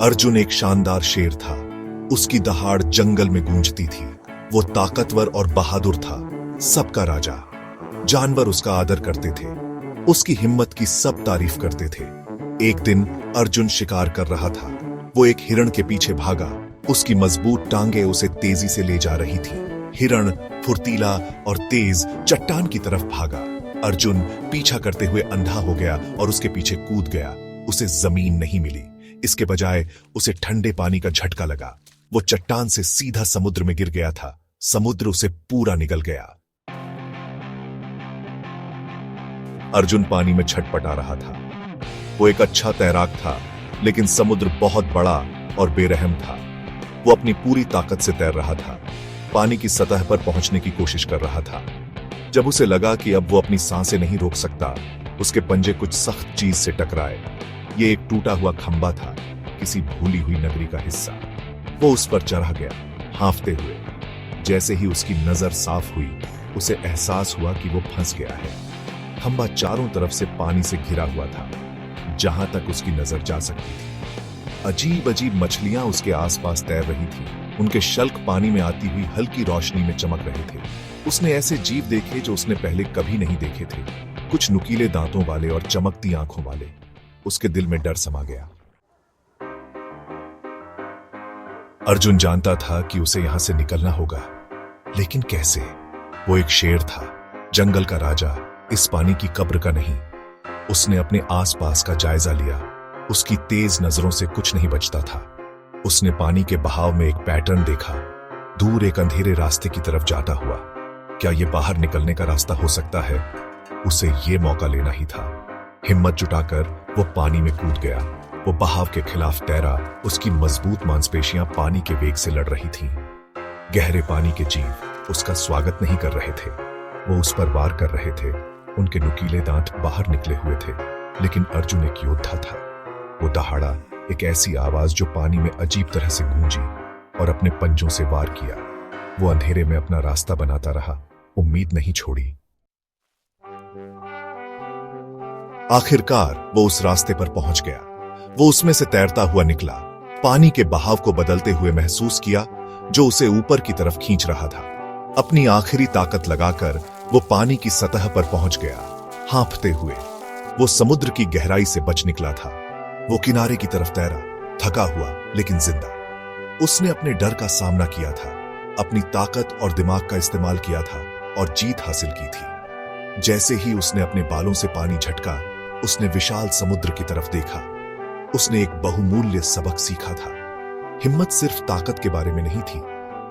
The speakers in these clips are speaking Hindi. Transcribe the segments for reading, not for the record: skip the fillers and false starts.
अर्जुन एक शानदार शेर था। उसकी दहाड़ जंगल में गूंजती थी। वो ताकतवर और बहादुर था, सबका राजा। जानवर उसका आदर करते थे। उसकी हिम्मत की सब तारीफ करते थे। एक दिन अर्जुन शिकार कर रहा था। वो एक हिरण के पीछे भागा। उसकी मजबूत टांगे उसे तेजी से ले जा रही थी। हिरण फुर्तीला और तेज चट्टान की तरफ भागा। अर्जुन पीछा करते हुए अंधा हो गया और उसके पीछे कूद गया। उसे जमीन नहीं मिली। इसके बजाय उसे ठंडे पानी का झटका लगा। वो चट्टान से सीधा समुद्र में गिर गया था। समुद्र उसे पूरा निगल गया। अर्जुन पानी में छटपटा रहा था। वो एक अच्छा तैराक था, लेकिन समुद्र बहुत बड़ा और बेरहम था। वो अपनी पूरी ताकत से तैर रहा था। पानी की सतह पर पहुंचने की कोशिश कर रहा था। जब उसे लगा कि अब वो अपनी सांसें नहीं रोक सकता, उसके पंजे कुछ सख्त चीज से टकराए। ये एक टूटा हुआ खंबा था, किसी भूली हुई नगरी का हिस्सा। वो उस पर चढ़ा गया, हांफते हुए। जैसे ही उसकी नजर साफ हुई, उसे एहसास हुआ कि वो फंस गया है। खंबा चारों तरफ से पानी से घिरा हुआ था, जहां तक उसकी नजर जा सकती थी। अजीब अजीब मछलियां उसके आसपास तैर रही थीं। उनके शल्क पानी में आती हुई हल्की रोशनी में चमक रहे थे। उसने ऐसे जीव देखे जो उसने पहले कभी नहीं देखे थे, कुछ नुकीले दांतों वाले और चमकती आंखों वाले। उसके दिल में डर समा गया। अर्जुन जानता था कि उसे यहां से निकलना होगा, लेकिन कैसे? वो एक शेर था, जंगल का राजा, इस पानी की कब्र का नहीं। उसने अपने आसपास का जायजा लिया। उसकी तेज नजरों से कुछ नहीं बचता था। उसने पानी के बहाव में एक पैटर्न देखा, दूर एक अंधेरे रास्ते की तरफ जाता हुआ। क्या यह बाहर निकलने का रास्ता हो सकता है? उसे यह मौका लेना ही था। हिम्मत जुटाकर वो पानी में कूद गया। वो बहाव के खिलाफ तैरा। उसकी मजबूत मांसपेशियां पानी के वेग से लड़ रही थीं। गहरे पानी के जीव उसका स्वागत नहीं कर रहे थे। वो उस पर वार कर रहे थे। उनके नुकीले दांत बाहर निकले हुए थे, लेकिन अर्जुन एक योद्धा था। वो दहाड़ा, एक ऐसी आवाज जो पानी में अजीब तरह से गूंजी, और अपने पंजों से वार किया। वो अंधेरे में अपना रास्ता बनाता रहा, उम्मीद नहीं छोड़ी। आखिरकार वो उस रास्ते पर पहुंच गया। वो उसमें से तैरता हुआ निकला। पानी के बहाव को बदलते हुए महसूस किया, जो उसे ऊपर की तरफ खींच रहा था। अपनी आखिरी ताकत लगाकर वो पानी की सतह पर पहुंच गया। हांफते हुए वो समुद्र की गहराई से बच निकला था। वो किनारे की तरफ तैरा, थका हुआ लेकिन जिंदा। उसने अपने डर का सामना किया था, अपनी ताकत और दिमाग का इस्तेमाल किया था और जीत हासिल की थी। जैसे ही उसने अपने बालों से पानी झटका, उसने विशाल समुद्र की तरफ देखा। उसने एक बहुमूल्य सबक सीखा था। हिम्मत सिर्फ ताकत के बारे में नहीं थी,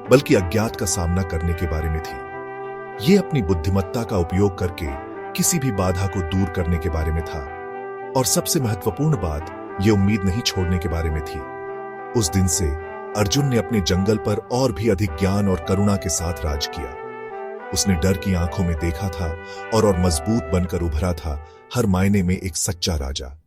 बल्कि अज्ञात का सामना करने के बारे में थी। यह अपनी बुद्धिमत्ता का उपयोग करके किसी भी बाधा को दूर करने के बारे में था। और सबसे महत्वपूर्ण बात, यह उम्मीद नहीं छोड़ने के बारे में थी। उस दिन से अर्जुन ने अपने जंगल पर और भी अधिक ज्ञान और करुणा के साथ राज किया। उसने डर की आंखों में देखा था और मजबूत बनकर उभरा था, हर मायने में एक सच्चा राजा।